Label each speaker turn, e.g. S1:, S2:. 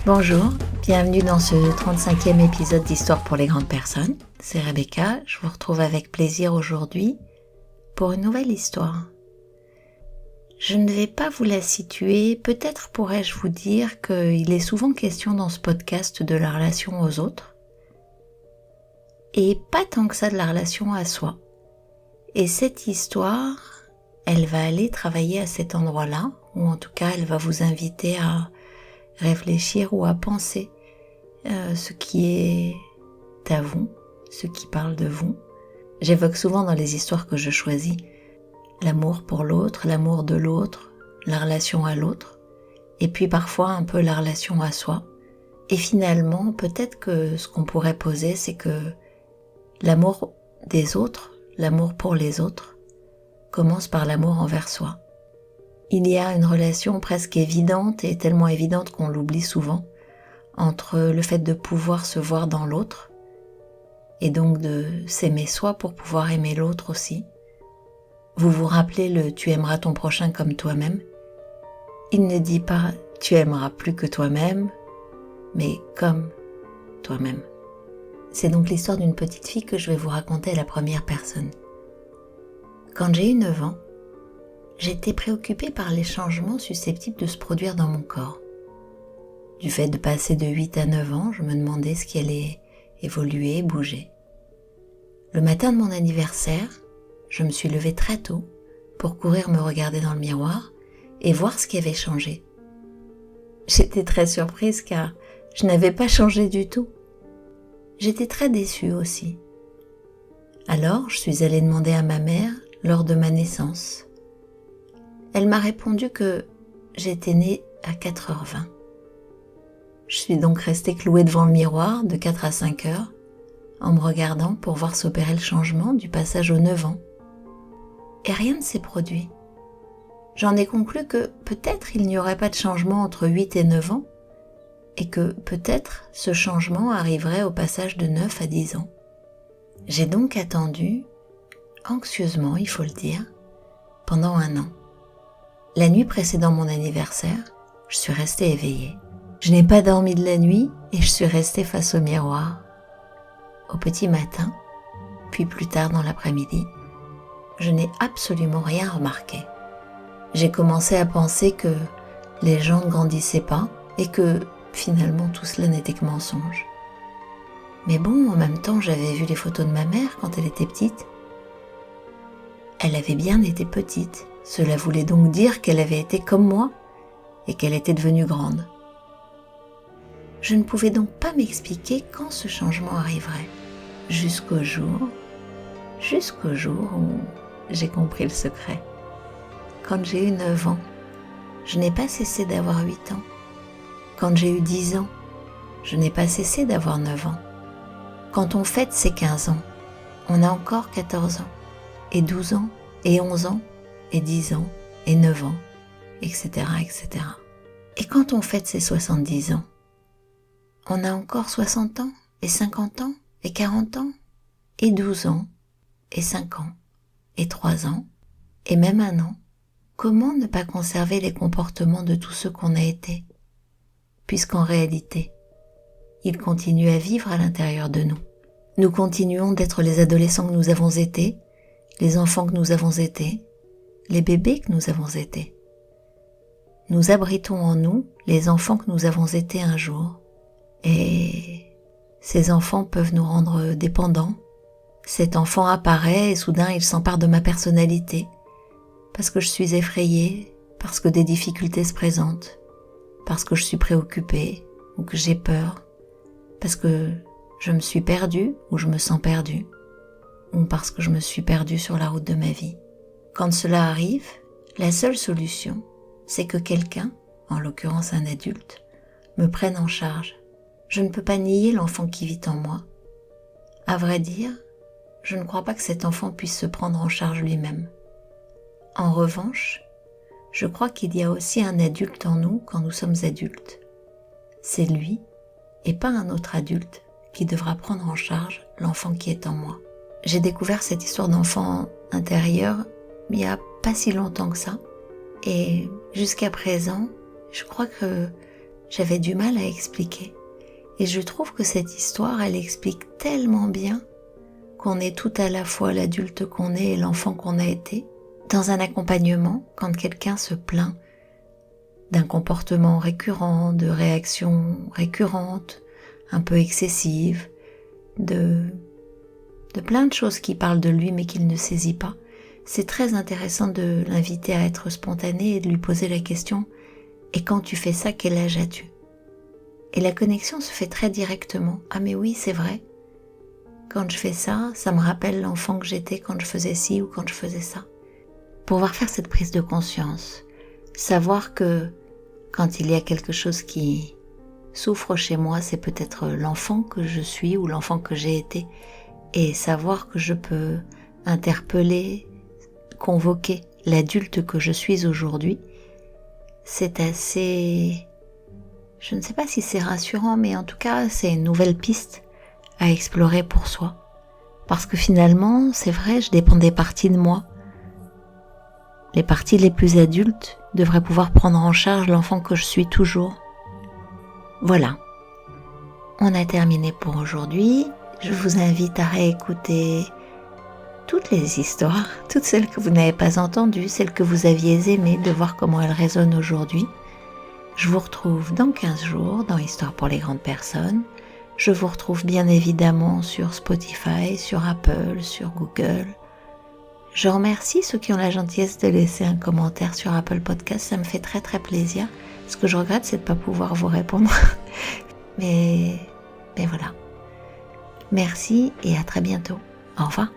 S1: Bonjour, bienvenue dans ce 35e épisode d'Histoire pour les grandes personnes. C'est Rebecca, je vous retrouve avec plaisir aujourd'hui pour une nouvelle histoire. Je ne vais pas vous la situer, peut-être pourrais-je vous dire qu'il est souvent question dans ce podcast de la relation aux autres et pas tant que ça de la relation à soi. Et cette histoire, elle va aller travailler à cet endroit-là, ou en tout cas elle va vous inviter à réfléchir ou à penser ce qui est à vous, ce qui parle de vous. J'évoque souvent dans les histoires que je choisis l'amour pour l'autre, l'amour de l'autre, la relation à l'autre, et puis parfois un peu la relation à soi. Et finalement, peut-être que ce qu'on pourrait poser, c'est que l'amour des autres, l'amour pour les autres, commence par l'amour envers soi. Il y a une relation presque évidente et tellement évidente qu'on l'oublie souvent entre le fait de pouvoir se voir dans l'autre et donc de s'aimer soi pour pouvoir aimer l'autre aussi. Vous vous rappelez le « tu aimeras ton prochain comme toi-même » ? Il ne dit pas « tu aimeras plus que toi-même », mais comme toi-même. C'est donc l'histoire d'une petite fille que je vais vous raconter à la première personne. Quand j'ai eu 9 ans, j'étais préoccupée par les changements susceptibles de se produire dans mon corps. Du fait de passer de 8 à 9 ans, je me demandais ce qui allait évoluer, bouger. Le matin de mon anniversaire, je me suis levée très tôt pour courir me regarder dans le miroir et voir ce qui avait changé. J'étais très surprise car je n'avais pas changé du tout. J'étais très déçue aussi. Alors, je suis allée demander à ma mère lors de ma naissance. Elle m'a répondu que j'étais née à 4h20. Je suis donc restée clouée devant le miroir de 4 à 5 heures en me regardant pour voir s'opérer le changement du passage aux 9 ans. Et rien ne s'est produit. J'en ai conclu que peut-être il n'y aurait pas de changement entre 8 et 9 ans et que peut-être ce changement arriverait au passage de 9 à 10 ans. J'ai donc attendu, anxieusement il faut le dire, pendant 1 an. La nuit précédant mon anniversaire, je suis restée éveillée. Je n'ai pas dormi de la nuit et je suis restée face au miroir. Au petit matin, puis plus tard dans l'après-midi, je n'ai absolument rien remarqué. J'ai commencé à penser que les gens ne grandissaient pas et que finalement tout cela n'était que mensonge. Mais bon, en même temps, j'avais vu les photos de ma mère quand elle était petite. Elle avait bien été petite. Cela voulait donc dire qu'elle avait été comme moi et qu'elle était devenue grande. Je ne pouvais donc pas m'expliquer quand ce changement arriverait, jusqu'au jour où j'ai compris le secret. Quand j'ai eu 9 ans, je n'ai pas cessé d'avoir 8 ans. Quand j'ai eu 10 ans, je n'ai pas cessé d'avoir 9 ans. Quand on fête ses 15 ans, on a encore 14 ans, et 12 ans, et 11 ans, et 10 ans, et 9 ans, etc., etc. Et quand on fête ses 70 ans, on a encore 60 ans, et 50 ans, et 40 ans, et 12 ans, et 5 ans, et 3 ans, et même 1 an. Comment ne pas conserver les comportements de tous ceux qu'on a été, puisqu'en réalité, ils continuent à vivre à l'intérieur de nous. Nous continuons d'être les adolescents que nous avons été, les enfants que nous avons été, les bébés que nous avons été. Nous abritons en nous les enfants que nous avons été un jour. Et ces enfants peuvent nous rendre dépendants. Cet enfant apparaît et soudain il s'empare de ma personnalité, parce que je suis effrayée, parce que des difficultés se présentent, parce que je suis préoccupée ou que j'ai peur, parce que je me suis perdue ou je me sens perdue, ou parce que je me suis perdue sur la route de ma vie. Quand cela arrive, la seule solution, c'est que quelqu'un, en l'occurrence un adulte, me prenne en charge. Je ne peux pas nier l'enfant qui vit en moi. À vrai dire, je ne crois pas que cet enfant puisse se prendre en charge lui-même. En revanche, je crois qu'il y a aussi un adulte en nous quand nous sommes adultes. C'est lui, et pas un autre adulte, qui devra prendre en charge l'enfant qui est en moi. J'ai découvert cette histoire d'enfant intérieur il n'y a pas si longtemps que ça. Et jusqu'à présent, je crois que j'avais du mal à expliquer. Et je trouve que cette histoire, elle explique tellement bien qu'on est tout à la fois l'adulte qu'on est et l'enfant qu'on a été. Dans un accompagnement, quand quelqu'un se plaint d'un comportement récurrent, de réactions récurrentes, un peu excessives, de plein de choses qui parlent de lui mais qu'il ne saisit pas, c'est très intéressant de l'inviter à être spontané et de lui poser la question « Et quand tu fais ça, quel âge as-tu » Et la connexion se fait très directement. « Ah mais oui, c'est vrai. Quand je fais ça, ça me rappelle l'enfant que j'étais quand je faisais ci ou quand je faisais ça. » Pouvoir faire cette prise de conscience, savoir que quand il y a quelque chose qui souffre chez moi, c'est peut-être l'enfant que je suis ou l'enfant que j'ai été, et savoir que je peux interpeller, convoquer l'adulte que je suis aujourd'hui, c'est assez... Je ne sais pas si c'est rassurant, mais en tout cas, c'est une nouvelle piste à explorer pour soi. Parce que finalement, c'est vrai, je dépends des parties de moi. Les parties les plus adultes devraient pouvoir prendre en charge l'enfant que je suis toujours. Voilà. On a terminé pour aujourd'hui. Je vous invite à réécouter toutes les histoires, toutes celles que vous n'avez pas entendues, celles que vous aviez aimées, de voir comment elles résonnent aujourd'hui. Je vous retrouve dans 15 jours dans Histoire pour les grandes personnes. Je vous retrouve bien évidemment sur Spotify, sur Apple, sur Google. Je remercie ceux qui ont la gentillesse de laisser un commentaire sur Apple Podcast, ça me fait très très plaisir. Ce que je regrette, c'est de ne pas pouvoir vous répondre. mais voilà. Merci et à très bientôt. Au revoir.